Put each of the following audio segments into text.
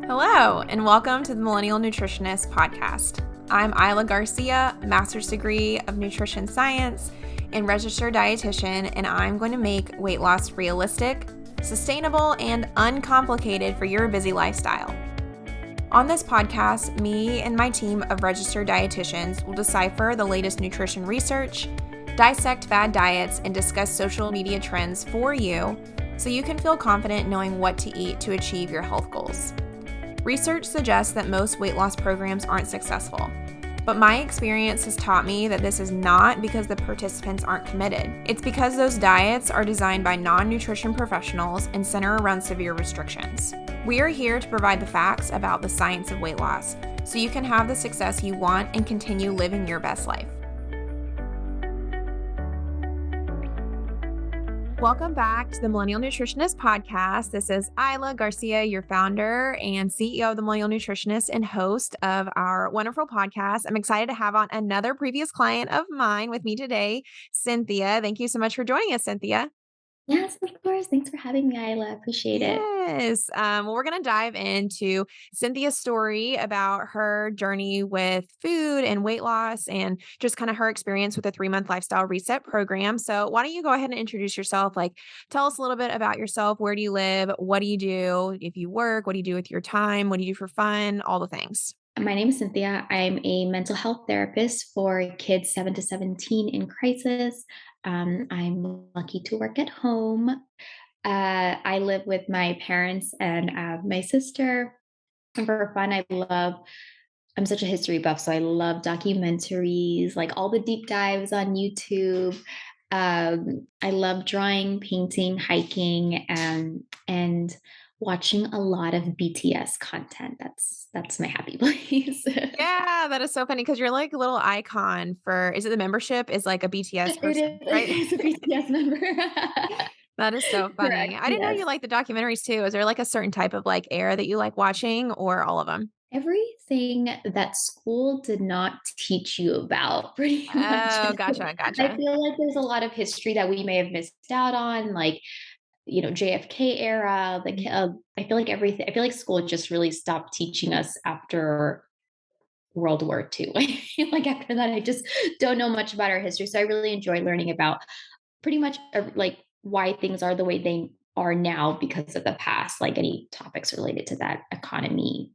Hello, and welcome to the Millennial Nutritionist podcast. I'm Isla Garcia, master's degree of nutrition science and registered dietitian, and I'm going to make weight loss realistic, sustainable, and uncomplicated for your busy lifestyle. On this podcast, me and my team of registered dietitians will decipher the latest nutrition research, dissect fad diets, and discuss social media trends for you so you can feel confident knowing what to eat to achieve your health goals. Research suggests that most weight loss programs aren't successful, but my experience has taught me that this is not because the participants aren't committed. It's because those diets are designed by non-nutrition professionals and center around severe restrictions. We are here to provide the facts about the science of weight loss so you can have the success you want and continue living your best life. Welcome back to the Millennial Nutritionist podcast. This is Isla Garcia, your founder and CEO of the Millennial Nutritionist and host of our wonderful podcast. I'm excited to have on another previous client of mine with me today, Cynthia. Thank you so much for joining us, Cynthia. Yes, of course. Thanks for having me, Isla. Appreciate it. Yes. Well, we're going to dive into Cynthia's story about her journey with food and weight loss and just kind of her experience with the 3-month lifestyle reset program. So why don't you go ahead and introduce yourself? Like, tell us a little bit about yourself. Where do you live? What do you do? If you work, what do you do with your time? What do you do for fun? All the things. My name is Cynthia. I'm a mental health therapist for kids 7 to 17 in crisis. I'm lucky to work at home. I live with my parents and my sister. And for fun, I'm such a history buff, so I love documentaries, like all the deep dives on YouTube. I love drawing, painting, hiking, and watching a lot of BTS content. That's my happy place. Yeah, that is so funny because you're like a little icon for, is it the membership is like a BTS It is person, right? it's a BTS member. That is so Correct, funny. I didn't know you yes. liked the documentaries too. Is there like a certain type of like era that you like watching or all of them? Everything that school did not teach you about, pretty much. Oh, gotcha, I gotcha. feel like there's a lot of history that we may have missed out on, like, JFK era, I feel like school just really stopped teaching us after World War II. I feel like after that, I just don't know much about our history. So I really enjoy learning about pretty much like why things are the way they are now because of the past, like any topics related to that economy,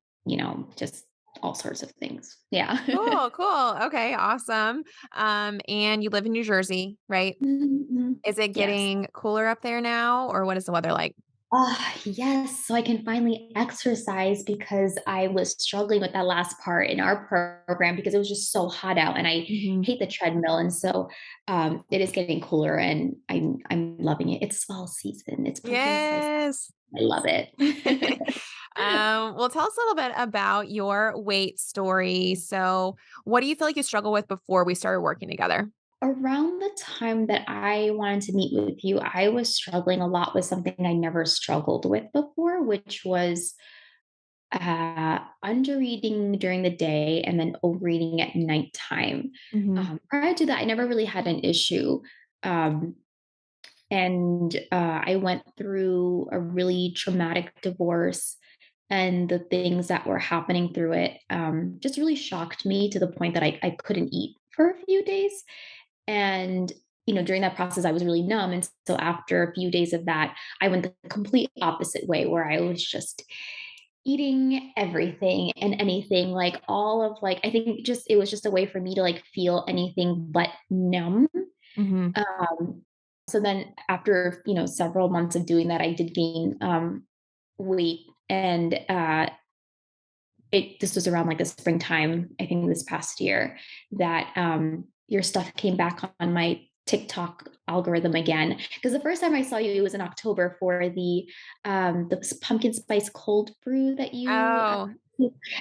just all sorts of things. Yeah. Cool, cool. Okay, awesome. And you live in New Jersey, right? Mhm. Is it Yes. getting cooler up there now, or what is the weather like? Yes. So I can finally exercise because I was struggling with that last part in our program because it was just so hot out and I Mhm. hate the treadmill. And so it is getting cooler and I'm loving it. It's fall season. It's pumpkin spice. Yes. I love it. Well, tell us a little bit about your weight story. So, what do you feel like you struggle with before we started working together? Around the time that I wanted to meet with you, I was struggling a lot with something I never struggled with before, which was undereating during the day and then overeating at nighttime. Mhm. Prior to that, I never really had an issue. Um, and I went through a really traumatic divorce, and the things that were happening through it just really shocked me to the point that I couldn't eat for a few days. And during that process, I was really numb. And so after a few days of that, I went the complete opposite way where I was just eating everything and anything, like all of like, I think just it was just a way for me to like feel anything but numb. Mhm. Um, so then after, several months of doing that, I did gain weight and this was around like the springtime, I think this past year, that your stuff came back on my TikTok algorithm again. Because the first time I saw you, it was in October for the pumpkin spice cold brew that you Oh,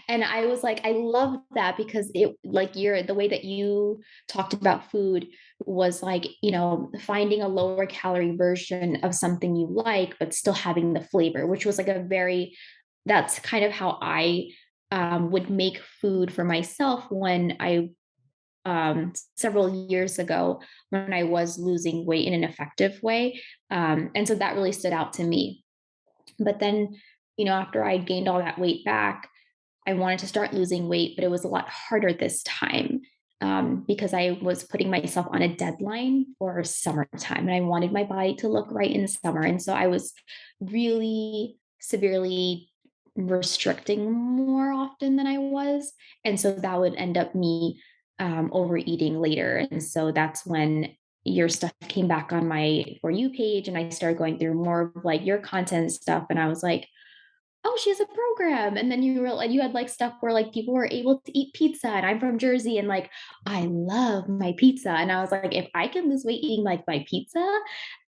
and I was like, I love that because it like the way that you talked about food was like, finding a lower calorie version of something you like, but still having the flavor, which was like that's kind of how I would make food for myself when several years ago when I was losing weight in an effective way. And so that really stood out to me. But then after I gained all that weight back, I wanted to start losing weight, but it was a lot harder this time, because I was putting myself on a deadline for summertime and I wanted my body to look right in summer. And so I was really severely restricting more often than I was. And so that would end up me overeating later. And so that's when your stuff came back on my For You page and I started going through more of like your content stuff. And I was like, oh, she has a program. And then you had like stuff where like people were able to eat pizza. And I'm from Jersey and like I love my pizza. And I was like, if I can lose weight eating like my pizza,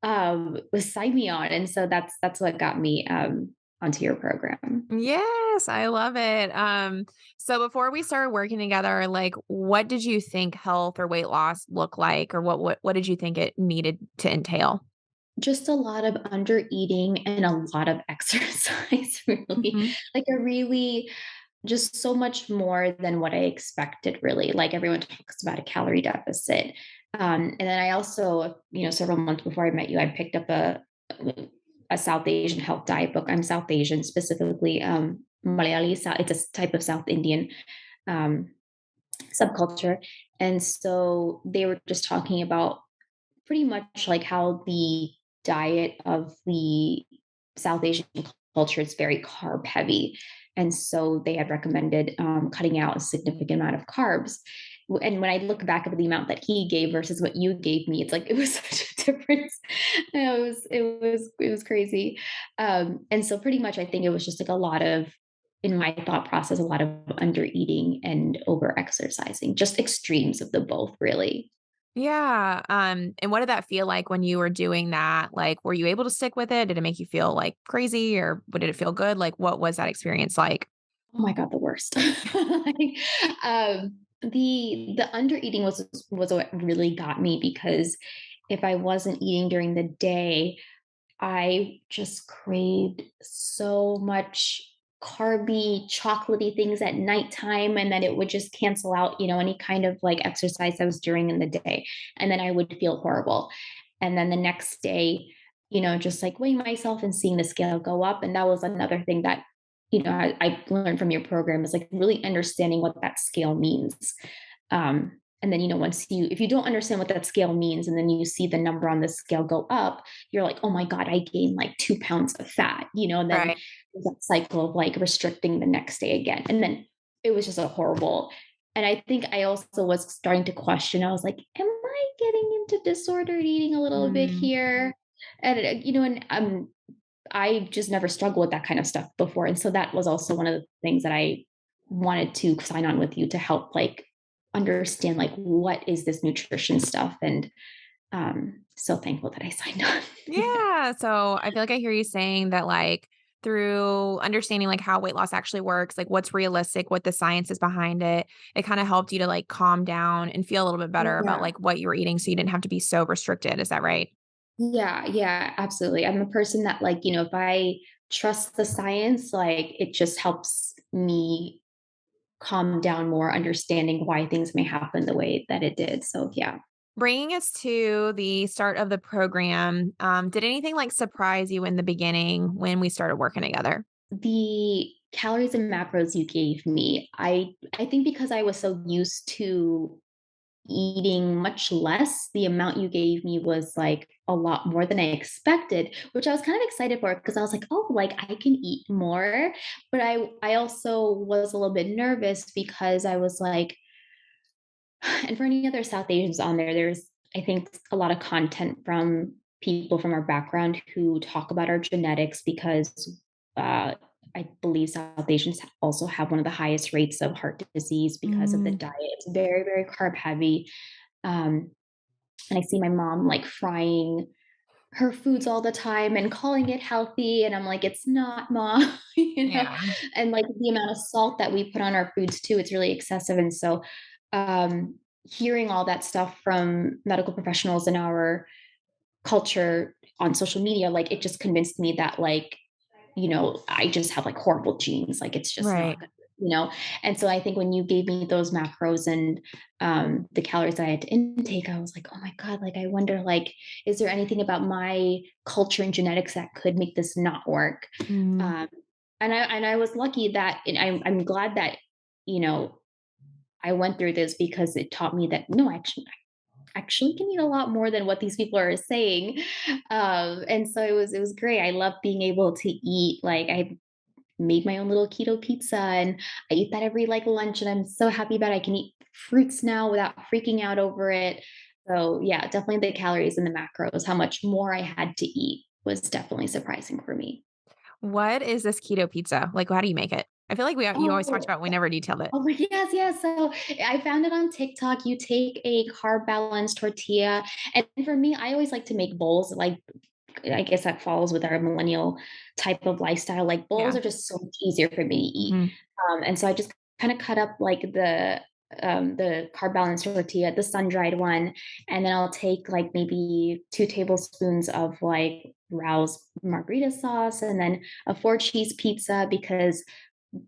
sign me on. And so that's what got me onto your program. Yes, I love it. So before we started working together, like what did you think health or weight loss looked like, or what did you think it needed to entail? Just a lot of under eating and a lot of exercise, really. Mhm. Like a really just so much more than what I expected, really. Like everyone talks about a calorie deficit. And then I also, several months before I met you, I picked up a South Asian health diet book. I'm South Asian, specifically Malayali. It's a type of South Indian um, subculture. And so they were just talking about pretty much like how the diet of the South Asian culture is very carb heavy. And so they had recommended cutting out a significant amount of carbs. And when I look back at the amount that he gave versus what you gave me, it's like it was such a difference. It was crazy. And so pretty much I think it was just like a lot of in my thought process, a lot of under eating and over exercising, just extremes of the both, really. Yeah. And what did that feel like when you were doing that? Like, were you able to stick with it? Did it make you feel like crazy, or did it feel good? Like, what was that experience like? Oh my god, the worst. Like, the under eating was what really got me because if I wasn't eating during the day, I just craved so much carby, chocolatey things at nighttime, and then it would just cancel out, any kind of like exercise I was doing in the day. And then I would feel horrible. And then the next day, just like weighing myself and seeing the scale go up. And that was another thing that, I learned from your program is like really understanding what that scale means. And then, if you don't understand what that scale means, and then you see the number on the scale go up, you're like, oh my God, I gained like 2 pounds of fat, and then Right. there's that cycle of like restricting the next day again. And then it was just a horrible. And I think I also was starting to question, I was like, am I getting into disordered eating a little bit Mm. here? And, I just never struggled with that kind of stuff before. And so that was also one of the things that I wanted to sign on with you to help like understand like what is this nutrition stuff and so thankful that I signed on. Yeah. Yeah. So I feel like I hear you saying that, like, through understanding like how weight loss actually works, like what's realistic, what the science is behind it, it kind of helped you to like calm down and feel a little bit better about Yeah. like what you were eating so you didn't have to be so restricted. Is that right? Yeah, yeah, absolutely. I'm a person that like, if I trust the science, like it just helps me calm down more, understanding why things may happen the way that it did. So yeah. Bringing us to the start of the program, did anything like surprise you in the beginning when we started working together? The calories and macros you gave me, I think because I was so used to eating much less, the amount you gave me was like a lot more than I expected, which I was kind of excited for because I was like, oh, like I can eat more. But I also was a little bit nervous because I was like, and for any other South Asians on there, there's I think a lot of content from people from our background who talk about our genetics because uh, I believe South Asians also have one of the highest rates of heart disease because of the Mm, diet. It's very, very carb heavy. Um, and I see my mom like frying her foods all the time and calling it healthy. And I'm like, it's not, mom, yeah. and like the amount of salt that we put on our foods too, it's really excessive. And so, um, hearing all that stuff from medical professionals in our culture on social media, like it just convinced me that like I just have like horrible genes. Like it's just Right. not good, you know? And so I think when you gave me those macros and the calories that I had to intake, I was like, oh my God, like I wonder, like, is there anything about my culture and genetics that could make this not work? Mm, Um, And I was lucky that, and I'm glad that, you know, I went through this because it taught me that no, actually can eat a lot more than what these people are saying. And so it was great. I love being able to eat. Like, I made my own little keto pizza, and I eat that every like lunch, and I'm so happy that I can eat fruits now without freaking out over it. So yeah, definitely the calories and the macros, how much more I had to eat was definitely surprising for me. What is this keto pizza? Like, how do you make it? I feel like you always talked Oh, about, we never detailed it. oh my yes, yes. So I found it on TikTok. You take a carb balanced tortilla. And for me, I always like to make bowls. Like, I guess that falls with our millennial type of lifestyle. Like, bowls Yeah. are just so much easier for me to eat. Mhm. And so I just kind of cut up like the carb balanced tortilla, the sun dried one, and then I'll take like maybe 2 tablespoons of like Rao's margarita sauce, and then a 4 cheese pizza because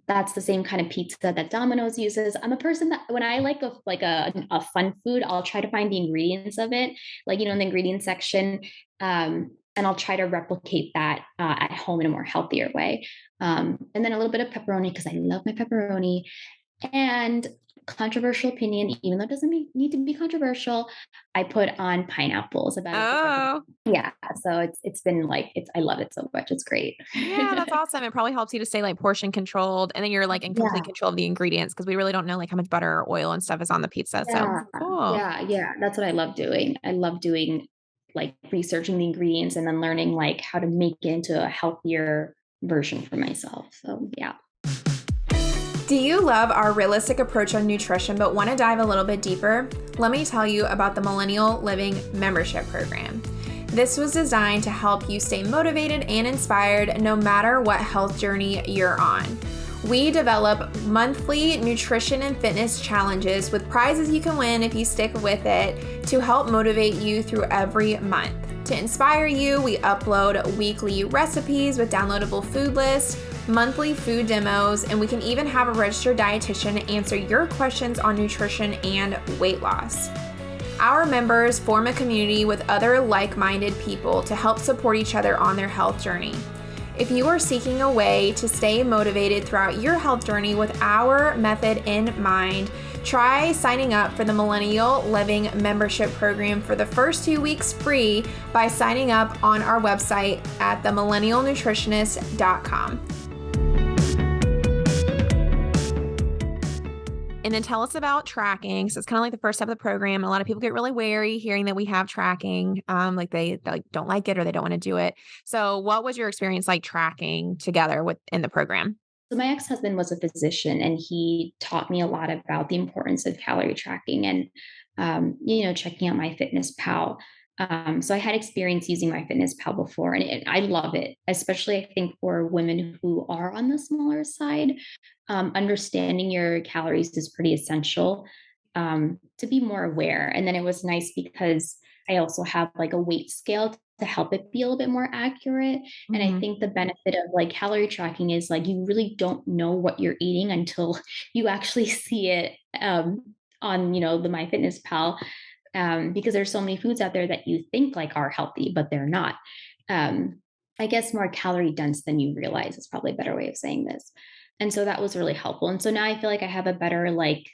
that's the same kind of pizza that Domino's uses. I'm a person that when I like a fun food, I'll try to find the ingredients of it, like, in the ingredient section, and I'll try to replicate that at home in a more healthier way. And then a little bit of pepperoni because I love my pepperoni. And controversial opinion, even though it doesn't need to be controversial, I put on pineapples about a 4th of Oh, yeah. So it's been like I love it so much. It's great. yeah, that's awesome. It probably helps you to stay like portion controlled and then you're like in complete Yeah. control of the ingredients because we really don't know like how much butter or oil and stuff is on the pizza. So Yeah, cool. yeah, yeah, that's what I love doing. I love doing, like, researching the ingredients and then learning, like, how to make it into a healthier version for myself, so, yeah. Do you love our realistic approach on nutrition but want to dive a little bit deeper? Let me tell you about the Millennial Living Membership Program. This was designed to help you stay motivated and inspired no matter what health journey you're on. We develop monthly nutrition and fitness challenges with prizes you can win if you stick with it to help motivate you through every month. To inspire you, we upload weekly recipes with downloadable food lists, monthly food demos, and we can even have a registered dietitian answer your questions on nutrition and weight loss. Our members form a community with other like-minded people to help support each other on their health journey. If you are seeking a way to stay motivated throughout your health journey with our method in mind, try signing up for the Millennial Living Membership Program for the first 2 weeks free by signing up on our website at themillennialnutritionist.com. And then tell us about tracking. So it's kind of like the first step of the program. A lot of people get really wary hearing that we have tracking. Like they like don't like it or they don't want to do it. So what was your experience like tracking together in the program? So my ex-husband was a physician, and he taught me a lot about the importance of calorie tracking and, checking out MyFitnessPal. So I had experience using MyFitnessPal before, and I love it, especially I think for women who are on the smaller side. Understanding your calories is pretty essential to be more aware. And then it was nice because I also have like a weight scale to help it be a little bit more accurate. And I Mhm. think the benefit of like calorie tracking is like you really don't know what you're eating until you actually see it on the MyFitnessPal, because there's so many foods out there that you think like are healthy, but they're not. Um, I guess more calorie dense than you realize is probably a better way of saying this. And so that was really helpful. And so now I feel like I have a better like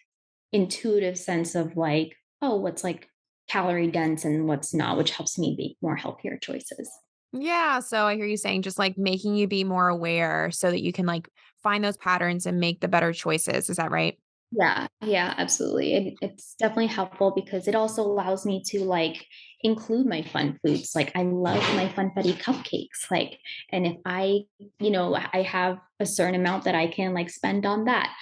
intuitive sense of like, oh, what's like calorie dense and what's not, which helps me make more healthier choices. Yeah. So I hear you saying just like making you be more aware so that you can like find those patterns and make the better choices. Is that right? Yeah, yeah, absolutely. It's definitely helpful because it also allows me to like include my fun foods. Like I love my funfetti cupcakes. Like, and if I have a certain amount that I can like spend on that.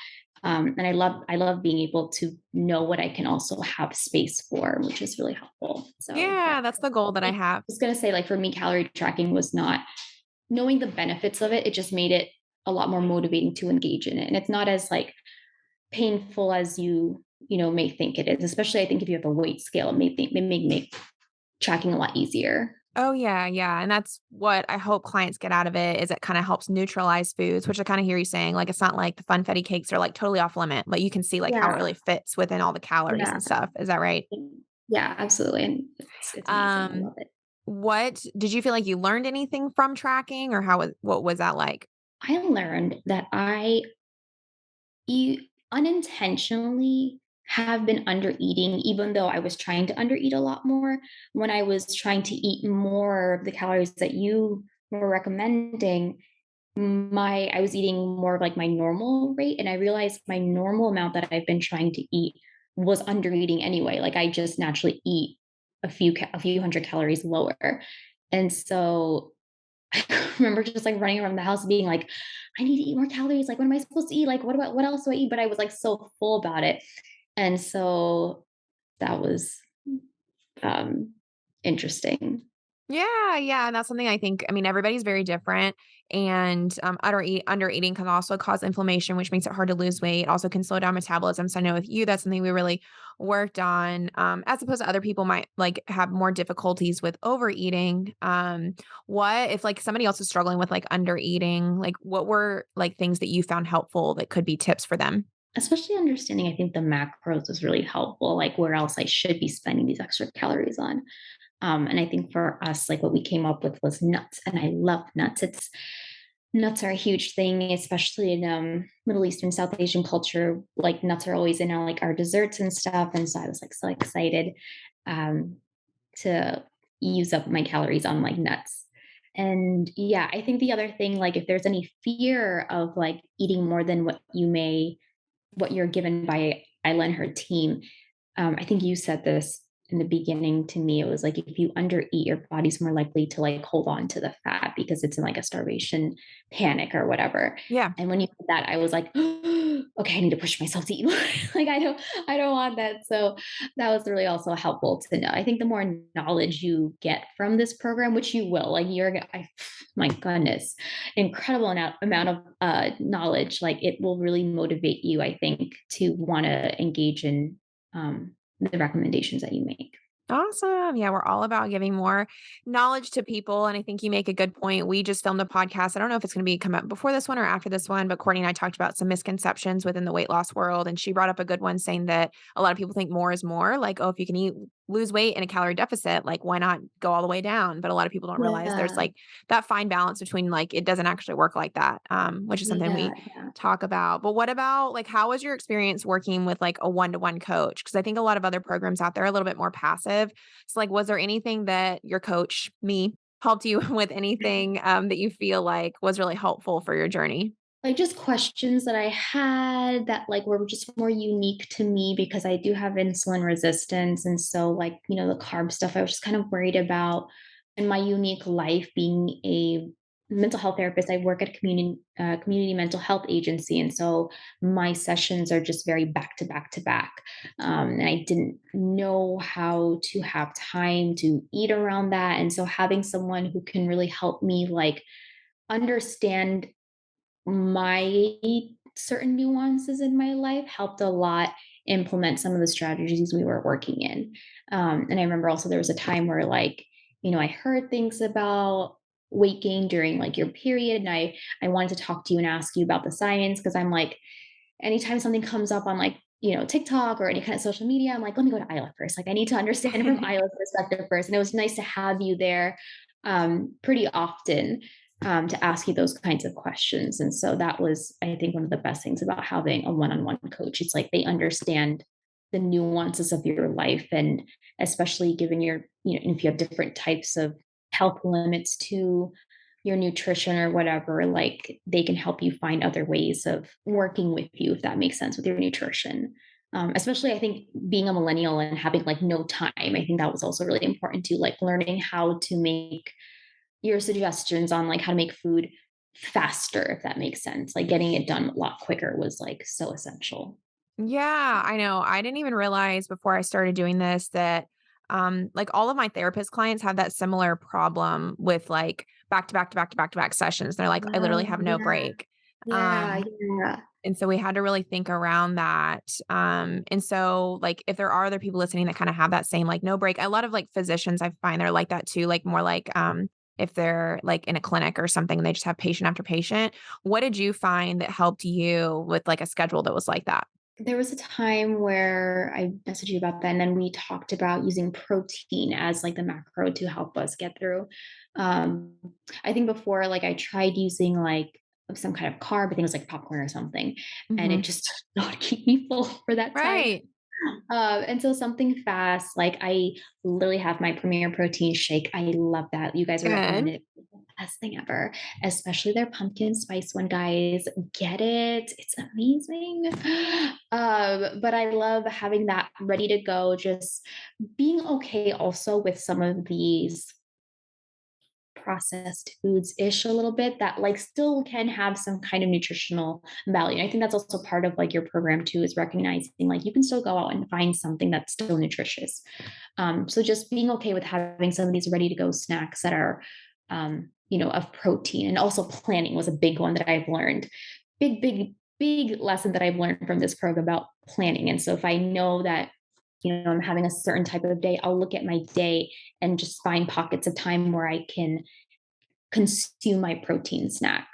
And I love being able to know what I can also have space for, which is really helpful. So yeah. Yeah, that's the goal that I I have. was gonna say, like for me, calorie tracking was not knowing the benefits of it. It just made it a lot more motivating to engage in it. And it's not as like painful as you may think it is, especially I think if you have a weight scale, it may make tracking a lot easier. Oh yeah, yeah. And that's what I hope clients get out of it is it kind of helps neutralize foods, which I kind of hear you saying. Like it's not like the funfetti cakes are like totally off limit, but you can see like how it Yeah, really fits within all the calories yeah, and stuff. Is that right? yeah, absolutely, and it's amazing. I Um, love it. what did you feel like you learned anything from tracking or what was that like? I learned that unintentionally have been under eating, even though I was trying to undereat a lot more. When I was trying to eat more of the calories that you were recommending, my I was eating more of like my normal rate, and I realized my normal amount that I've been trying to eat was under eating anyway. Like I just naturally eat a few hundred calories lower. And so I remember just like running around the house being like, I need to eat more calories. Like, what am I supposed to eat? Like, what else do I eat? But I was like so full about it. And so that was um interesting. Yeah, yeah, and that's something I think I mean, everybody's very different, and, undereating can also cause inflammation, which makes it hard to lose weight, also can slow down metabolism, so I know with you, that's something we really worked on, as opposed to other people might, like, have more difficulties with overeating. What if, like, somebody else is struggling with, like, undereating, like, what were, like, things that you found helpful that could be tips for them? Especially understanding, I think the macros is really helpful, like where else I should be spending these extra calories on. And I think for us, like what we came up with was nuts, and I love nuts. It's Nuts are a huge thing, especially in Middle Eastern, South Asian culture. Like nuts are always in our like our desserts and stuff, and so I was like so excited um, to use up my calories on like nuts. And yeah, I think the other thing, like if there's any fear of like eating more than what you're given by Isla and her team, I think you said this in the beginning to me. It was like if you undereat, your body's more likely to like hold on to the fat because it's in like a starvation panic or whatever. Yeah. And when you said that, I was like, okay, I need to push myself to eat more. Like I don't want that. So that was really also helpful to know. I think the more knowledge you get from this program, which you will, like my goodness, incredible amount of knowledge. Like it will really motivate you, I think, to want to engage in the recommendations that you make. Awesome. Yeah, we're all about giving more knowledge to people. And I think you make a good point. We just filmed a podcast. I don't know if it's going to be come up before this one or after this one, but Courtney and I talked about some misconceptions within the weight loss world. And she brought up a good one saying that a lot of people think more is more. Like, oh, if you can lose weight in a calorie deficit, like why not go all the way down? But a lot of people don't realize there's Yeah, like that fine balance between like it doesn't actually work like that, which is something yeah, we yeah. talk about. But what about like how was your experience working with like a one-to-one coach? Because I think a lot of other programs out there are a little bit more passive. So, like, was there anything that your coach, me, helped you with anything, that you feel like was really helpful for your journey? Like just questions that I had that like were just more unique to me because I do have insulin resistance. And so like, the carb stuff I was just kind of worried about in my unique life being a mental health therapist. I work at a community mental health agency. And so my sessions are just very back to back to back. And I didn't know how to have time to eat around that. And so having someone who can really help me like understand my certain nuances in my life helped a lot implement some of the strategies we were working in. And I remember also there was a time where like, I heard things about weight gain during like your period. And I wanted to talk to you and ask you about the science because I'm like, anytime something comes up on like, TikTok or any kind of social media, I'm like, let me go to Isla first. Like I need to understand it from Isla's perspective first. And it was nice to have you there pretty often to ask you those kinds of questions. And so that was, I think, one of the best things about having a one-on-one coach. It's like they understand the nuances of your life, and especially given if you have different types of health limits to your nutrition or whatever, like they can help you find other ways of working with you, if that makes sense, with your nutrition. Especially, I think being a millennial and having like no time, I think that was also really important too, like learning how to make your suggestions on like how to make food faster, if that makes sense. Like getting it done a lot quicker was like so essential. Yeah, I know. I didn't even realize before I started doing this that like all of my therapist clients have that similar problem with like back to back to back to back to back sessions. They're like, I literally Oh, have no yeah. break. Yeah, Um yeah. and so we had to really think around that. And so like if there are other people listening that kind of have that same like no break, a lot of like physicians I find they're like that too, like more like if they're like in a clinic or something and they just have patient after patient. What did you find that helped you with like a schedule that was like that? There was a time where I messaged you about that, and then we talked about using protein as like the macro to help us get through. Um, I think before, like I tried using like some kind of carb. I think it was like popcorn or something, and it Mhm. just did not keep me full for that time. Right. And so something fast, like I literally have my Premier Protein shake. I love that. You guys are Good. recommending it. It's the best thing ever, especially their pumpkin spice one, guys. Get it. It's amazing. But I love having that ready to go, just being okay also with some of these processed foods ish a little bit that like still can have some kind of nutritional value. And I think that's also part of like your program too, is recognizing like you can still go out and find something that's still nutritious. So just being okay with having some of these ready to go snacks that are, of protein, and also planning was a big one that I've learned. Big lesson that I've learned from this program about planning. And so if I know that, I'm having a certain type of day, I'll look at my day and just find pockets of time where I can consume my protein snack.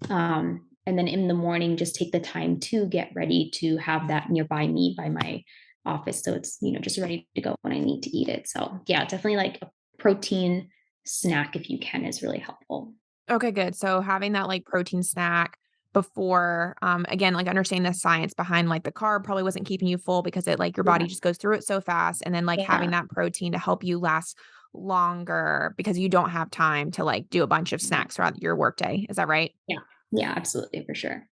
And then in the morning, just take the time to get ready to have that nearby me by my office. So it's, just ready to go when I need to eat it. So yeah, definitely like a protein snack if you can is really helpful. Okay, good. So having that like protein snack before, again, like understanding the science behind like the carb probably wasn't keeping you full because it like your body Yeah. just goes through it so fast. And then like having Yeah. that protein to help you last longer because you don't have time to like do a bunch of snacks throughout your workday. Is that right? Yeah. Yeah, absolutely, for sure.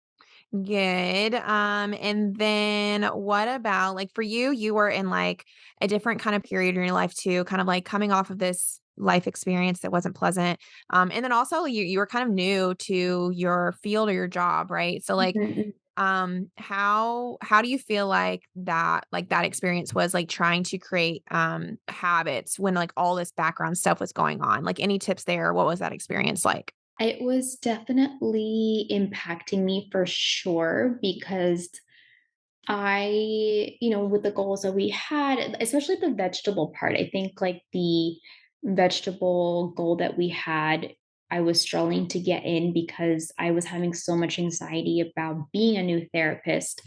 Good. And then what about like for you, you were in like a different kind of period in your life too, kind of like coming off of this life experience that wasn't pleasant. And then also you were kind of new to your field or your job, right? So like Mhm. how do you feel like that experience was like trying to create habits when like all this background stuff was going on? Like any tips there? What was that experience like? It was definitely impacting me for sure because with the goals that we had, especially the vegetable part, I think like the vegetable goal that we had, I was struggling to get in because I was having so much anxiety about being a new therapist.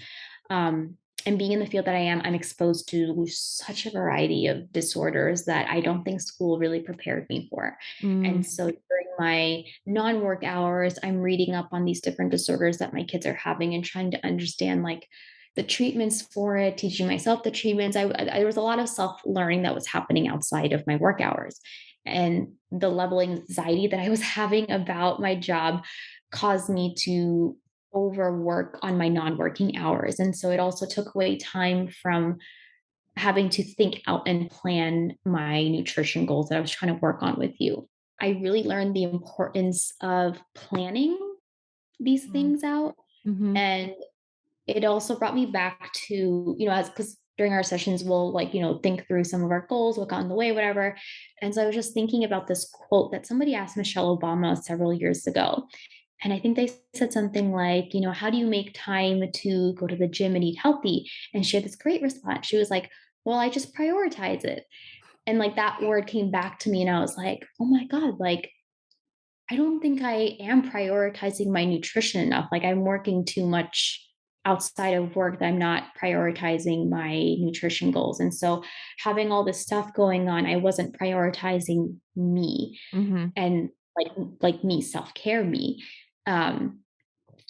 Um, and being in the field that I am, I'm exposed to such a variety of disorders that I don't think school really prepared me for. And Mm, so during my non work hours, I'm reading up on these different disorders that my kids are having and trying to understand like the treatments for it, teaching myself the treatments. There was a lot of self learning that was happening outside of my work hours. And the level of anxiety that I was having about my job caused me to overwork on my non working hours. And so it also took away time from having to think out and plan my nutrition goals that I was trying to work on with you. I really learned the importance of planning these mm, things out. mhm. And it also brought me back to, as because during our sessions, we'll like, think through some of our goals, what got in the way, whatever. And so I was just thinking about this quote that somebody asked Michelle Obama several years ago. And I think they said something like, how do you make time to go to the gym and eat healthy? And she had this great response. She was like, well, I just prioritize it. And like that word came back to me, and I was like, oh my God, like I don't think I am prioritizing my nutrition enough. Like I'm working too much outside of work that I'm not prioritizing my nutrition goals. And so having all this stuff going on, I wasn't prioritizing me Mhm. and like me, self-care me. Um,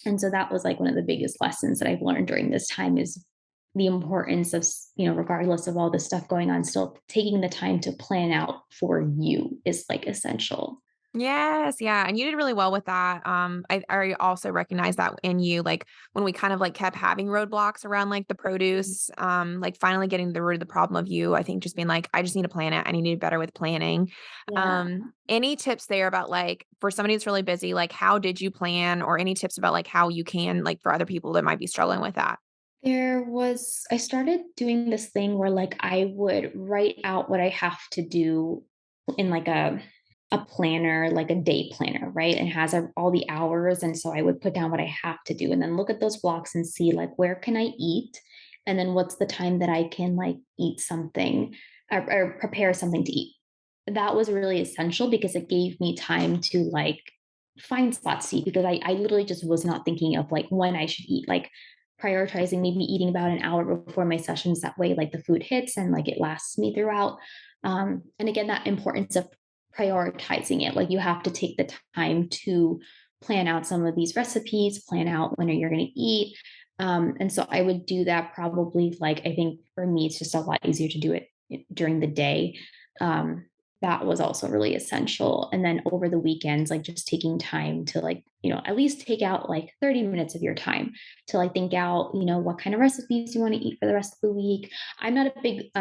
and so that was like one of the biggest lessons that I've learned during this time is the importance of, regardless of all this stuff going on, still taking the time to plan out for you is like essential. Yes, yeah, and you did really well with that. I also recognize that in you, like when we kind of like kept having roadblocks around like the produce, like finally getting the root of the problem of you. I think just being like, I just need to plan it. I need to do better with planning. Yeah. Any tips there about like for somebody that's really busy, like how did you plan, or any tips about like how you can like for other people that might be struggling with that? I started doing this thing where like I would write out what I have to do in like a planner, like a day planner, right? And has all the hours. And so I would put down what I have to do and then look at those blocks and see like where can I eat? And then what's the time that I can like eat something or prepare something to eat. That was really essential because it gave me time to like find spots to eat because I literally just was not thinking of like when I should eat. Like prioritizing maybe eating about an hour before my sessions. That way, like the food hits and like it lasts me throughout. And again, that importance of prioritizing it. Like you have to take the time to plan out some of these recipes, plan out when you're going to eat. And so I would do that probably like, I think for me, it's just a lot easier to do it during the day. Um, that was also really essential. And then over the weekends, like just taking time to like, at least take out like 30 minutes of your time to like think out, what kind of recipes you want to eat for the rest of the week. I'm not a big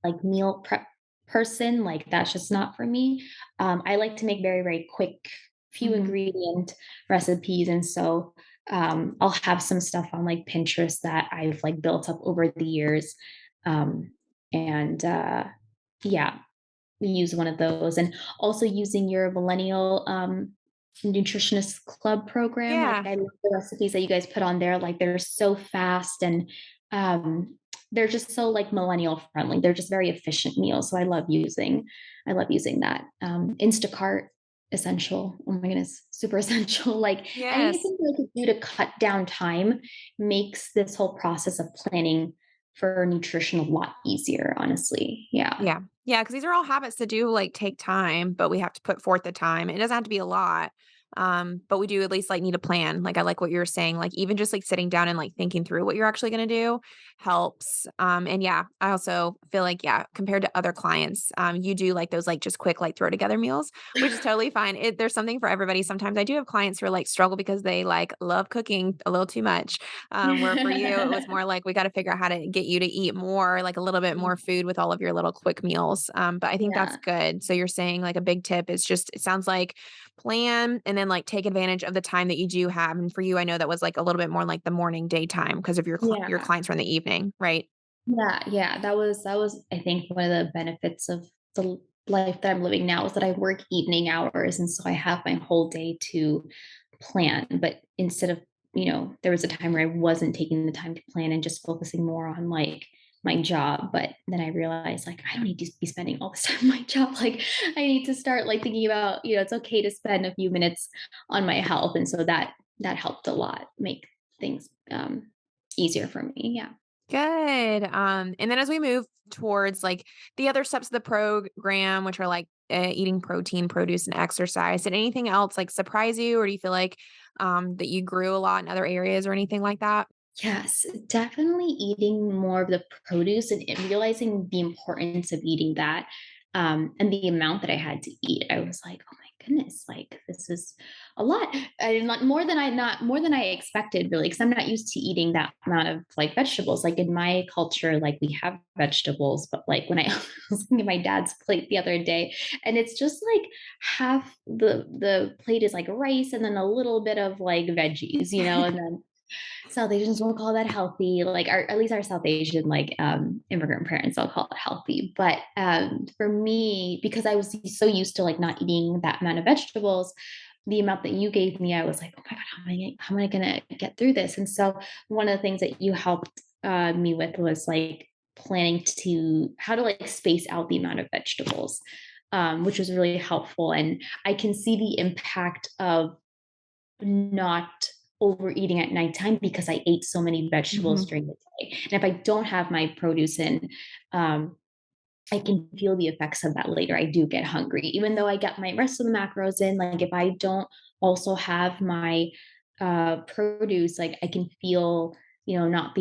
like meal prep person. Like that's just not for me. I like to make very, very quick, few Mhm. ingredient recipes. And so I'll have some stuff on like Pinterest that I've like built up over the years. Um, and yeah, use one of those, and also using your Millennial Nutritionist Club program. Like Yeah. I love the recipes that you guys put on there. Like they're so fast and they're just so like millennial friendly. They're just very efficient meals. So I love using that. Instacart essential. Oh my goodness, super essential. Like Yes. anything I could do to cut down time makes this whole process of planning for nutrition a lot easier, honestly. Yeah. Yeah. Yeah, because these are all habits that do, like, take time, but we have to put forth the time. It doesn't have to be a lot, but we do at least, like, need a plan. Like, I like what you were saying, like, even just, like, sitting down and, like, thinking through what you're actually gonna do helps. And yeah, I also feel like, yeah, compared to other clients, you do like those, like, just quick, like, throw together meals, which is totally fine. There's something for everybody. Sometimes I do have clients who are, like, struggle because they, like, love cooking a little too much. Where for you, it was more like we got to figure out how to get you to eat more, like a little bit more food with all of your little quick meals. But I think that's Yeah. good. So you're saying like a big tip is just, it sounds like plan and then like take advantage of the time that you do have. And for you, I know that was like a little bit more like the morning daytime because of your Yeah. clients are in the evening, right? Yeah, yeah, that was I think one of the benefits of the life that I'm living now is that I work evening hours, and so I have my whole day to plan, but instead of, there was a time where I wasn't taking the time to plan and just focusing more on, like, my job, but then I realized, like, I don't need to be spending all this time on my job, like, I need to start, like, thinking about, it's okay to spend a few minutes on my health, and so that helped a lot make things, easier for me, yeah. Good. And then as we move towards like the other steps of the program, which are like eating protein, produce, and exercise, did anything else like surprise you, or do you feel like that you grew a lot in other areas or anything like that? Yes, definitely eating more of the produce and realizing the importance of eating that, and the amount that I had to eat. I was like, "Oh my goodness, like this is a lot." And not more than I expected, really, because I'm not used to eating that amount of like vegetables. Like in my culture, like we have vegetables, but like when I was looking at my dad's plate the other day, and it's just like half the plate is like rice and then a little bit of like veggies, and then South Asians won't call that healthy. Like our, at least our South Asian like immigrant parents, I'll call it healthy. But for me, because I was so used to like not eating that amount of vegetables, the amount that you gave me, I was like, oh my god, how am I gonna get through this? And so one of the things that you helped me with was like planning to how to like space out the amount of vegetables, which was really helpful. And I can see the impact of not overeating at nighttime because I ate so many vegetables Mhm. during the day. And if I don't have my produce in, um, I can feel the effects of that later. I do get hungry, even though I get my rest of the macros in. Like if I don't also have my produce, like I can feel, not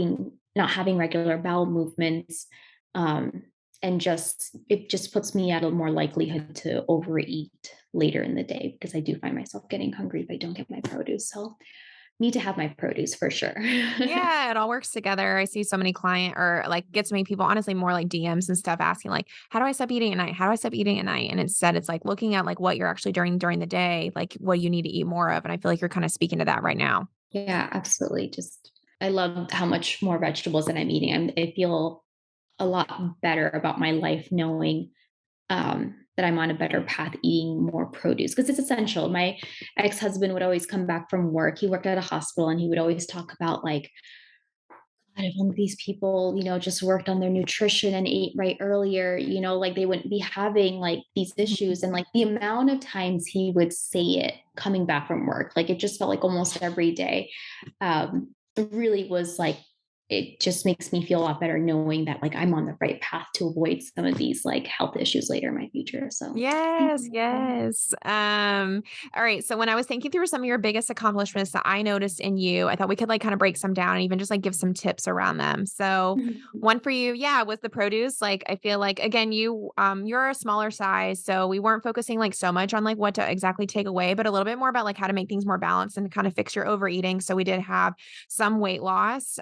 having regular bowel movements, um, and just it just puts me at a more likelihood to overeat later in the day because I do find myself getting hungry if I don't get my produce. So need to have my produce for sure. Yeah, it all works together. I see so many client or like get so many people, honestly, more like DMs and stuff asking like, how do I stop eating at night? How do I stop eating at night? And instead it's like looking at like what you're actually doing during the day, like what you need to eat more of. And I feel like you're kind of speaking to that right now. Yeah, absolutely. Just I love how much more vegetables that I'm eating. I feel a lot better about my life knowing that I'm on a better path eating more produce because it's essential. My ex-husband would always come back from work. He worked at a hospital and he would always talk about like, God, if only these people, just worked on their nutrition and ate right earlier, like they wouldn't be having like these Mhm. issues. And like the amount of times he would say it coming back from work, like it just felt like almost every day, it really was like it just makes me feel a lot better knowing that like I'm on the right path to avoid some of these like health issues later in my future. So Yes, yes. All right. So when I was thinking through some of your biggest accomplishments that I noticed in you, I thought we could like kind of break some down and even just like give some tips around them. So Mhm. one for you, yeah, was the produce. Like I feel like again, you're a smaller size. So we weren't focusing like so much on like what to exactly take away, but a little bit more about like how to make things more balanced and kind of fix your overeating. So we did have some weight loss.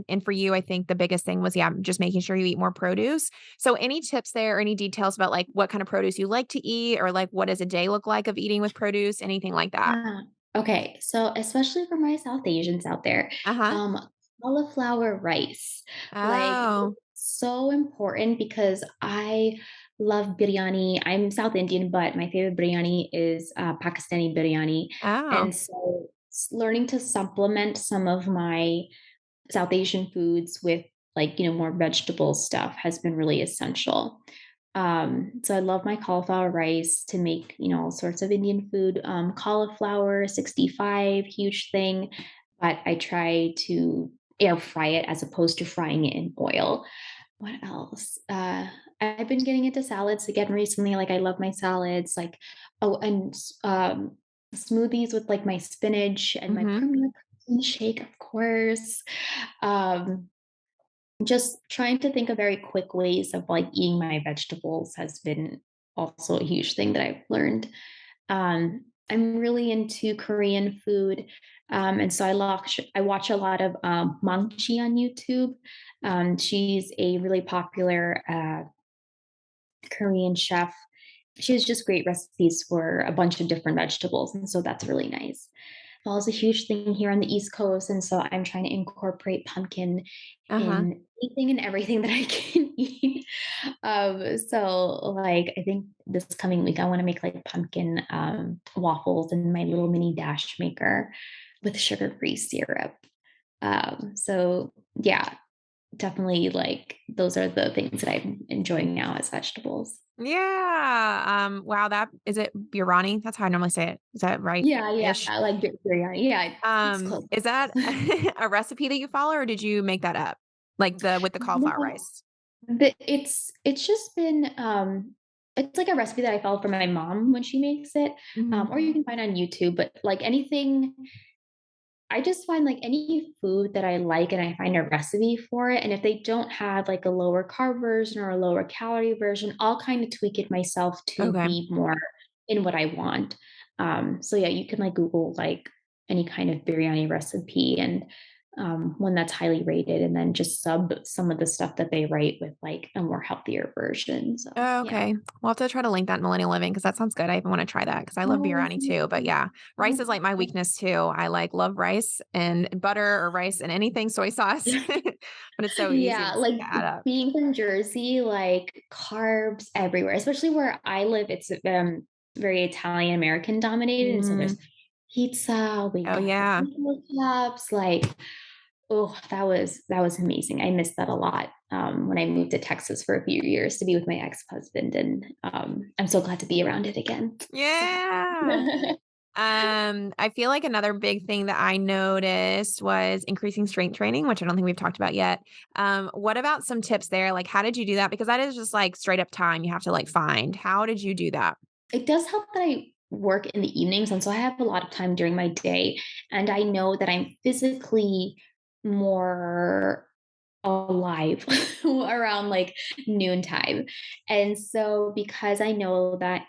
And for you, I think the biggest thing was yeah, just making sure you eat more produce. So any tips there or any details about like what kind of produce you like to eat or like what does a day look like of eating with produce, anything like that? Ah, okay. So especially for my South Asians out there, Uh-huh. um, cauliflower rice, like Oh. it's so important because I love biryani. I'm South Indian, but my favorite biryani is Pakistani biryani. Oh. And so learning to supplement some of my South Asian foods with like, more vegetable stuff has been really essential. So I love my cauliflower rice to make, all sorts of Indian food. Cauliflower 65, huge thing, but I try to air fry it as opposed to frying it in oil. What else? I've been getting into salads again recently. Like I love my salads, like and smoothies with like my spinach and my Mhm. Premier protein shake, of course. Um, just trying to think of very quick ways of like eating my vegetables has been also a huge thing that I've learned. I'm really into Korean food. And so I watch a lot of Mangchi on YouTube. She's a really popular Korean chef. She has just great recipes for a bunch of different vegetables. And so that's really nice. Fall is a huge thing here on the East Coast. And so I'm trying to incorporate pumpkin Uh-huh. in anything and everything that I can eat. So like I think this coming week I want to make like pumpkin waffles in my little mini dash maker with sugar-free syrup. So yeah, definitely like those are the things that I'm enjoying now as vegetables. Yeah. Wow, that is it biryani? That's how I normally say it. Is that right? Yeah, yeah, Ish. like biryani. Yeah, it's close. Is that a recipe that you follow or did you make that up? Like the with the cauliflower No, rice? it's just been it's like a recipe that I followed from my mom when she makes it. Mhm. Or you can find on YouTube, but like anything I just find like any food that I like and I find a recipe for it. And if they don't have like a lower carb version or a lower calorie version, I'll kind of tweak it myself to Okay. be more in what I want. So yeah, you can like Google like any kind of biryani recipe and one that's highly rated, and then just sub some of the stuff that they write with like a more healthier version. So Oh, yeah. okay. We'll have to try to link that in Millennial Living because that sounds good. I even want to try that because I love Oh, biryani thank too. But you. yeah, rice Oh, is like my weakness too. I like love rice and butter or rice and anything soy sauce, but it's so easy Yeah, to like, add up. being from Jersey, like, carbs everywhere, especially where I live, it's, very Italian American dominated, and so Mm. there's pizza, we Oh got yeah. burrito cups, like, oh, that was amazing. I missed that a lot, when I moved to Texas for a few years to be with my ex-husband, and, I'm so glad to be around it again. Yeah. Yeah. I feel like another big thing that I noticed was increasing strength training, which I don't think we've talked about yet. What about some tips there? Like, how did you do that? Because that is just like straight up time you have to like find. How did you do that? It does help that I work in the evenings, and so I have a lot of time during my day, and I know that I'm physically more alive around like noontime. And so because I know that,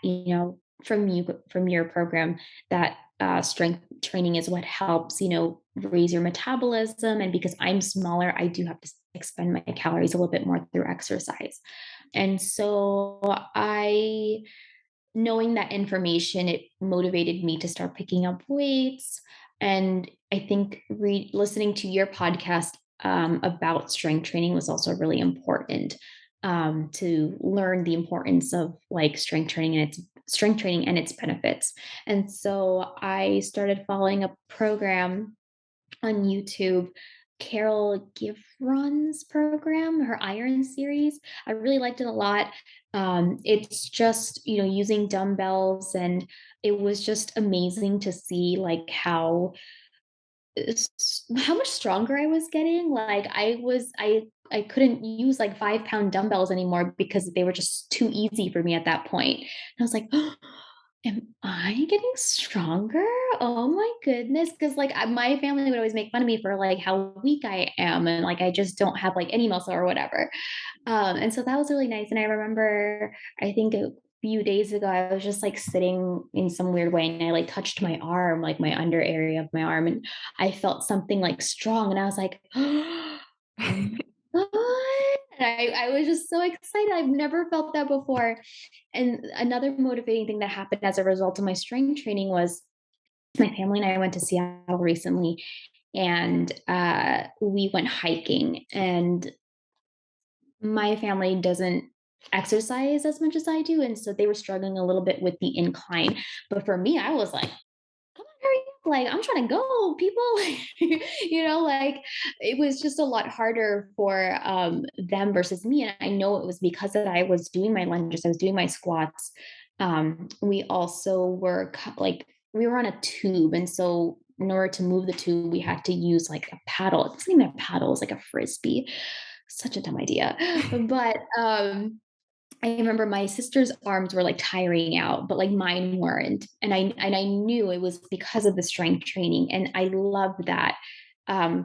from your program that strength training is what helps, raise your metabolism. And because I'm smaller, I do have to expend my calories a little bit more through exercise. And so knowing that information, it motivated me to start picking up weights. And I think listening to your podcast about strength training was also really important, to learn the importance of like strength training and its benefits. And so I started following a program on YouTube, Carol Givron's program, her Iron series. I really liked it a lot. It's just, using dumbbells, and it was just amazing to see like how how much stronger I was getting. Like I couldn't use like 5-pound dumbbells anymore because they were just too easy for me at that point. And I was like, am I getting stronger? Oh my goodness. Cause like my family would always make fun of me for like how weak I am and like I just don't have like any muscle or whatever. And so that was really nice. And I remember, I think a few days ago, I was just like sitting in some weird way and I like touched my arm, like my under area of my arm, and I felt something like strong. And I was like, oh my God. And I was just so excited. I've never felt that before. And another motivating thing that happened as a result of my strength training was my family and I went to Seattle recently and we went hiking. And my family doesn't exercise as much as I do, and so they were struggling a little bit with the incline. But for me, I was like, "Come on, hurry up, like, I'm trying to go, people." Like, it was just a lot harder for, them versus me, and I know it was because that I was doing my lunges, I was doing my squats. We also were like we were on a tube, and so in order to move the tube, we had to use, like, a paddle. It wasn't even a paddle, it was like a Frisbee. Such a dumb idea. But, I remember my sister's arms were, like, tiring out, but, like, mine weren't, and I knew it was because of the strength training, and I love that,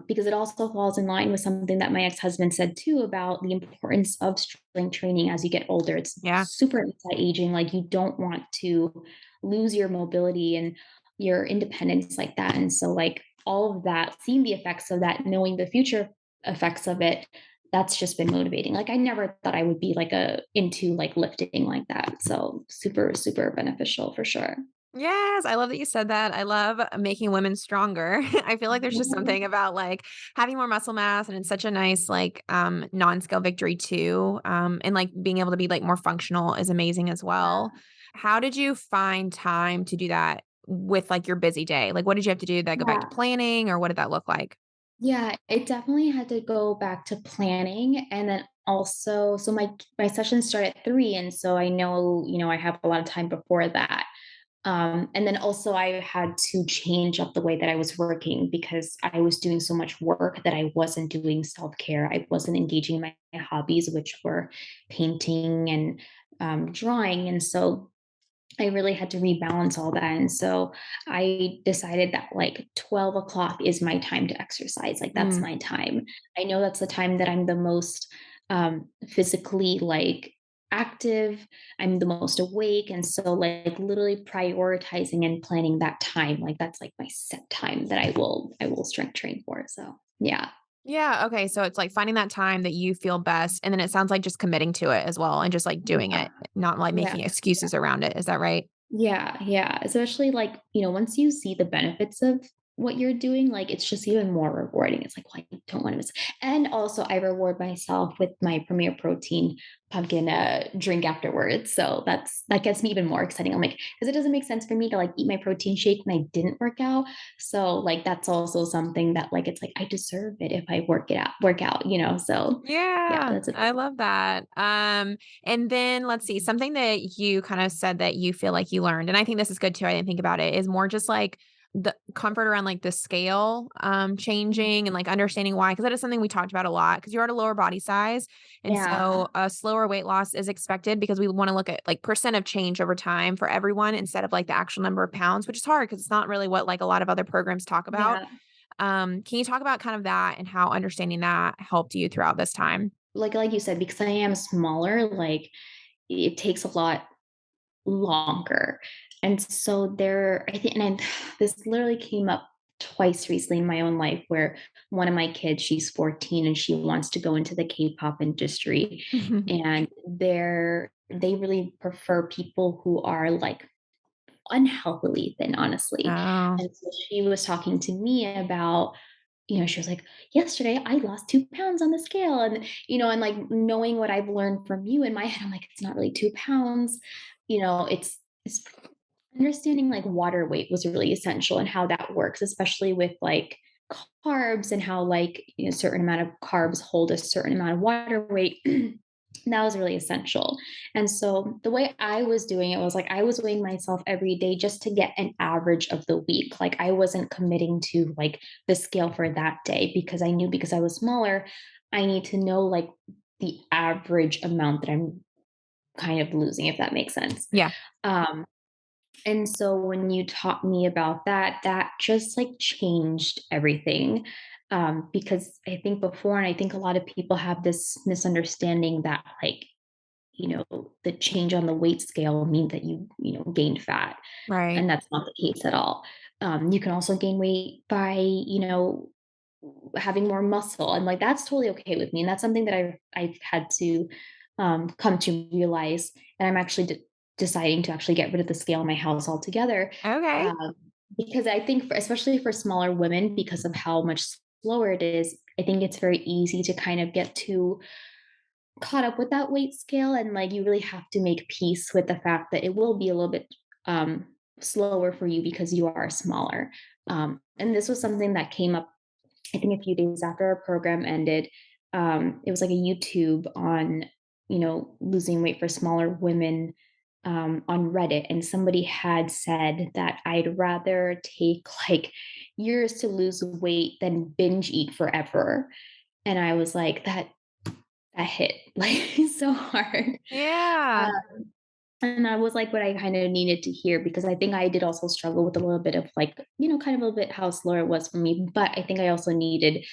because it also falls in line with something that my ex-husband said too about the importance of strength training as you get older. It's Yeah. super anti-aging, like, you don't want to lose your mobility and your independence like that, and so, like, all of that, seeing the effects of that, knowing the future effects of it, that's just been motivating. Like I never thought I would be like into like lifting like that. So super, super beneficial for sure. Yes, I love that you said that. I love making women stronger. I feel like there's just Mhm. something about like having more muscle mass and it's such a nice like non-scale victory too. And like being able to be like more functional is amazing as well. How did you find time to do that with like your busy day? Like what did you have to do? Did that go back to Yeah. planning or what did that look like? Yeah, it definitely had to go back to planning and then also so my sessions start at 3 and so I know, I have a lot of time before that. And then also I had to change up the way that I was working because I was doing so much work that I wasn't doing self-care. I wasn't engaging in my hobbies, which were painting and drawing. And so I really had to rebalance all that. And so I decided that like 12 o'clock is my time to exercise. Like that's Mm. my time. I know that's the time that I'm the most physically like active. I'm the most awake. And so like literally prioritizing and planning that time. Like that's like my set time that I will strength train for. So yeah. Yeah, okay, so it's like finding that time that you feel best, and then it sounds like just committing to it as well and just like doing Yeah. it, not like Yeah. making excuses around it. Is that right? Yeah, yeah, especially, like, once you see the benefits of what you're doing, like, it's just even more rewarding. It's like, well, I don't wanna miss and also I reward myself with my Premier Protein pumpkin, drink afterwards, so that gets me even more exciting. I'm like, because it doesn't make sense for me to, like, eat my protein shake when I didn't work out, so, like, that's also something that, like, it's like, I deserve it if I work out, so, yeah, Yeah, that's a I love that. And then let's see, something that you kind of said that you feel like you learned, and I think this is good too. I didn't think about it, is more just like the comfort around like the scale changing and like understanding why. Cause that is something we talked about a lot because you're at a lower body size. And Yeah, so a slower weight loss is expected because we want to look at like percent of change over time for everyone instead of like the actual number of pounds, which is hard because it's not really what like a lot of other programs talk about. yeah. Can you talk about kind of that and how understanding that helped you throughout this time? Like you said, because I am smaller, like, it takes a lot longer. And so I think, and this literally came up twice recently in my own life where one of my kids, she's 14 and she wants to go into the K-pop industry. And they really prefer people who are like unhealthily thin, honestly. Oh. And so she was talking to me about she was like, "Yesterday, I lost 2 pounds on the scale," and like, knowing what I've learned from you in my head, I'm like, "It's not really 2 pounds." It's understanding, like, water weight was really essential and how that works, especially with, like, carbs and how, like, a certain amount of carbs hold a certain amount of water weight. That was really essential. And so the way I was doing it was like I was weighing myself every day just to get an average of the week. Like I wasn't committing to like the scale for that day because I knew because I was smaller, I need to know like the average amount that I'm kind of losing, if that makes sense. Yeah. Um, and so when you taught me about that, that just like changed everything. Because I think before, and I think a lot of people have this misunderstanding that like, the change on the weight scale means that gained fat. Right. And that's not the case at all. You can also gain weight by, having more muscle. And like that's totally okay with me. And that's something that I've had to come to realize. And I'm actually deciding to actually get rid of the scale in my house altogether. Okay. Um, because I think, especially for smaller women, because of how much slower it is, I think it's very easy to kind of get too caught up with that weight scale, and like you really have to make peace with the fact that it will be a little bit slower for you because you are smaller. And this was something that came up, I think, a few days after our program ended. It was like a YouTube on, losing weight for smaller women, on Reddit. And somebody had said that I'd rather take like years to lose weight than binge eat forever. And I was like, that hit like so hard. Yeah. And I was like what I kind of needed to hear because I think I did also struggle with a little bit of like, kind of a little bit how slow it was for me. But I think I also needed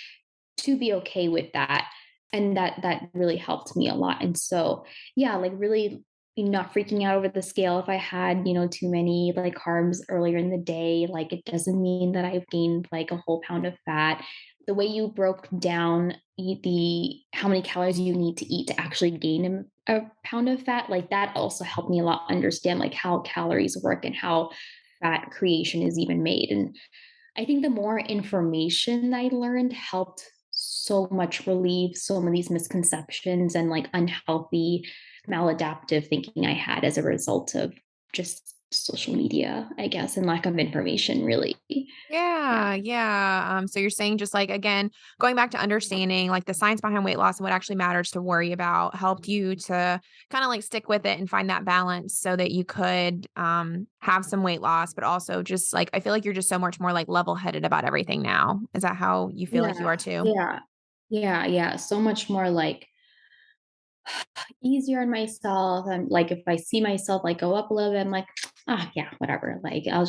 to be okay with that. And that really helped me a lot. And so yeah, like really not freaking out over the scale if I had, too many like carbs earlier in the day. Like it doesn't mean that I've gained like a whole pound of fat. The way you broke down the how many calories you need to eat to actually gain a pound of fat, like that also helped me a lot understand like how calories work and how fat creation is even made. And I think the more information I learned helped so much relieve some of these misconceptions and like unhealthy maladaptive thinking I had as a result of just social media, I guess, and lack of information, really. Yeah. Yeah, yeah. So you're saying just like again, going back to understanding like the science behind weight loss and what actually matters to worry about helped you to kind of like stick with it and find that balance so that you could have some weight loss, but also just like I feel like you're just so much more like level-headed about everything now. Is that how you feel like you Yeah. are too? Yeah. Yeah. Yeah. So much more like easier on myself. And like if I see myself like go up a little bit, I'm like, ah, yeah, whatever. Like I'm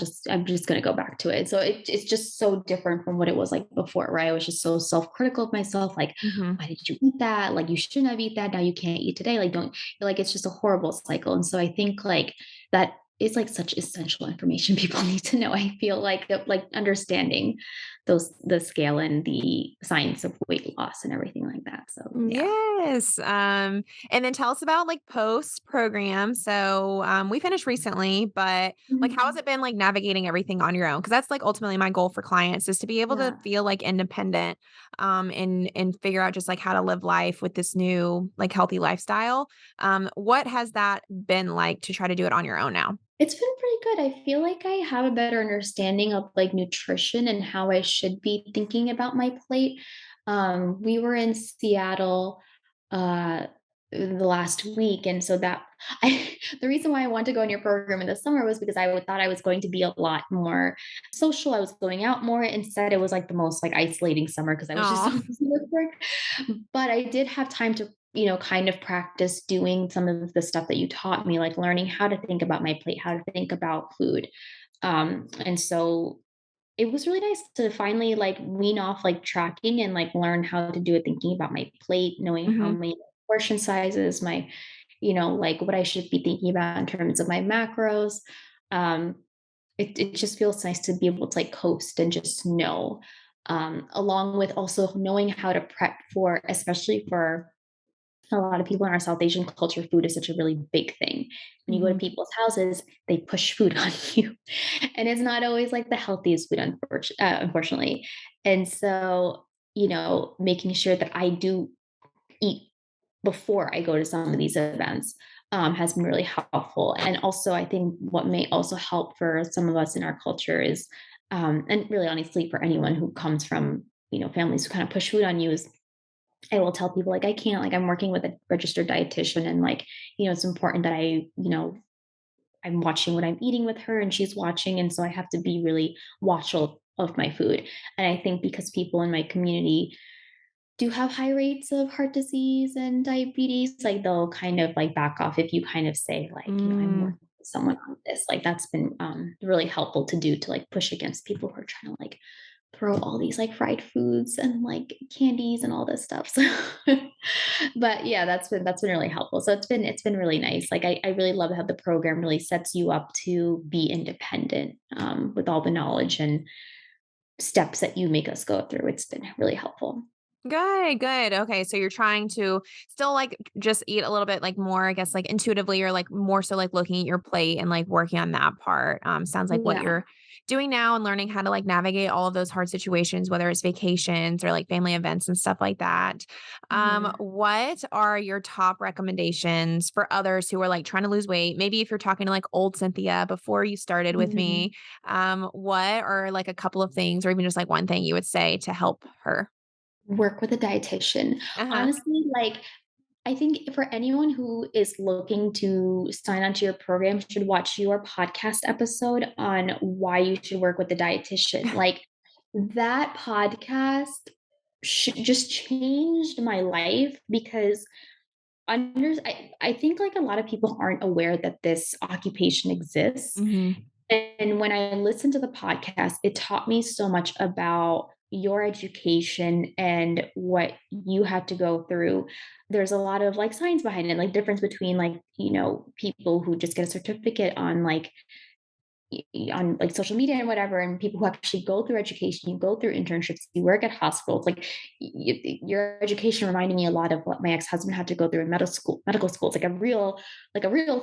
just gonna go back to it. So it's just so different from what it was like before, right? I was just so self-critical of myself, like, Mhm. why did you eat that? Like you shouldn't have eat that. Now you can't eat today. Like don't like it's just a horrible cycle. And so I think like that is like such essential information people need to know. I feel like understanding the scale and the science of weight loss and everything like that. So yeah. Yes. And then tell us about like post program. So we finished recently, but like how has Mhm. it been like navigating everything on your own? Because that's like ultimately my goal for clients is to be able to Yeah. feel like independent and figure out just like how to live life with this new like healthy lifestyle. What has that been like to try to do it on your own now? It's been pretty good. I feel like I have a better understanding of like nutrition and how I should be thinking about my plate. We were in Seattle uh the last week, and so that the reason why I wanted to go in your program in the summer was because thought I was going to be a lot more social. I was going out more. Instead, it was like the most like isolating summer because I was just so Oh. busy with work. But I did have time to, kind of practice doing some of the stuff that you taught me, like learning how to think about my plate, how to think about food. And so it was really nice to finally like wean off like tracking and like learn how to do it, thinking about my plate, knowing how Mhm. many portion sizes, my, like what I should be thinking about in terms of my macros. Um, it just feels nice to be able to like coast and just know, along with also knowing how to prep for, especially for a lot of people in our South Asian culture, food is such a really big thing. When you go to Mhm. people's houses, they push food on you, and it's not always like the healthiest food, unfortunately. And so, making sure that I do eat before I go to some of these events, has been really helpful. And also, I think what may also help for some of us in our culture is, and really honestly for anyone who comes from, families who kind of push food on you, is I will tell people like, I can't, like, I'm working with a registered dietitian and like, it's important that I'm watching what I'm eating with her and she's watching. And so I have to be really watchful of my food. And I think because people in my community do have high rates of heart disease and diabetes, like they'll kind of like back off if you kind of say like, I'm Mm. working with someone on this. Like that's been really helpful to do to like push against people who are trying to like throw all these like fried foods and like candies and all this stuff. So but yeah, that's been really helpful. So it's been really nice. Like I really love how the program really sets you up to be independent with all the knowledge and steps that you make us go through. It's been really helpful. Good, good. Okay, so you're trying to still like just eat a little bit like more, I guess, like intuitively or like more so like looking at your plate and like working on that part. Sounds like what Yeah. you're doing now and learning how to like navigate all of those hard situations, whether it's vacations or like family events and stuff like that. Mhm. What are your top recommendations for others who are like trying to lose weight? Maybe if you're talking to like old Cynthia before you started with Mhm. me, what are like a couple of things or even just like one thing you would say to help her? Work with a dietitian. Uh-huh. Honestly, like I think for anyone who is looking to sign onto your program should watch your podcast episode on why you should work with a dietitian. Like that podcast just changed my life because I think like a lot of people aren't aware that this occupation exists. Mhm. And when I listened to the podcast, it taught me so much about your education and what you had to go through. There's a lot of like science behind it, like difference between like, people who just get a certificate on like on like social media and whatever, and people who actually go through education, you go through internships, you work at hospitals. Like your education reminded me a lot of what my ex-husband had to go through in medical school. It's like a real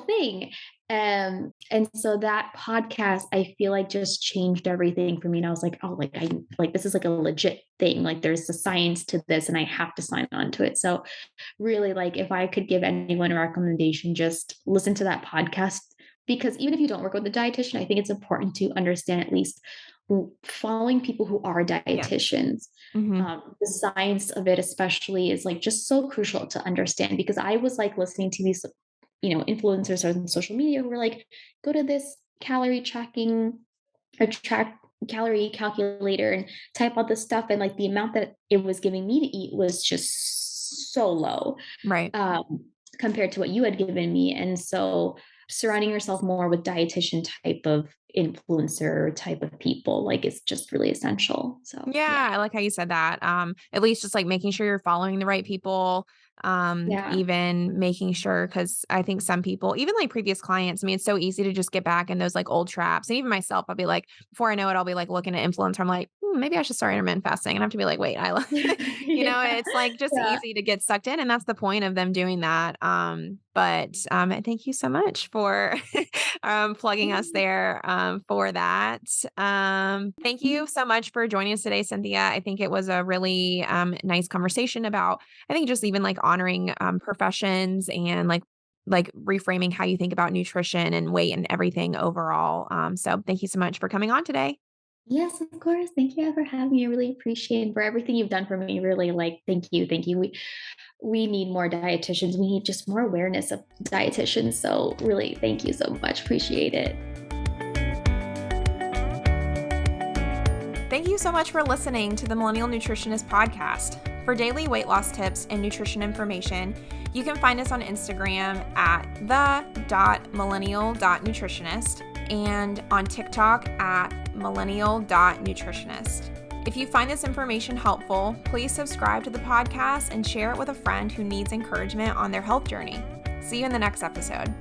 thing. And so that podcast I feel like just changed everything for me. And I was like, oh, like I like this is like a legit thing. Like there's a science to this and I have to sign on to it. So really, like if I could give anyone a recommendation, just listen to that podcast, because even if you don't work with a dietitian, I think it's important to understand at least following people who are Yeah. dietitians. Mhm. The science of it especially is like just so crucial to understand, because I was like listening to these influencers on social media who were like, go to this calorie tracking or track calorie calculator and type all this stuff, and like the amount that it was giving me to eat was just so low Right. um, compared to what you had given me. And so surrounding yourself more with dietitian type of influencer type of people, like it's just really essential. So yeah. Yeah, I like how you said that. At least just like making sure you're following the right people, Yeah. even making sure because I think some people, even like previous clients, I mean, it's so easy to just get back in those like old traps. And even myself, I'll be like, before I know it, I'll be like looking at influencer. I'm like, maybe I should start intermittent fasting. And I have to be like, wait, Yeah. it's like just Yeah. easy to get sucked in. And that's the point of them doing that. But thank you so much for plugging us there for that. Thank you so much for joining us today, Cynthia. I think it was a really nice conversation about, I think just even like honoring professions and like reframing how you think about nutrition and weight and everything overall. So thank you so much for coming on today. Yes, of course. Thank you for having me. I really appreciate it for everything you've done for me. Really, like, thank you, thank you. We need more dietitians. We need just more awareness of dietitians. So, really, thank you so much. Appreciate it. Thank you so much for listening to the Millennial Nutritionist podcast. For daily weight loss tips and nutrition information, you can find us on Instagram at the.millennial.nutritionist and on TikTok at millennial.nutritionist. If you find this information helpful, please subscribe to the podcast and share it with a friend who needs encouragement on their health journey. See you in the next episode.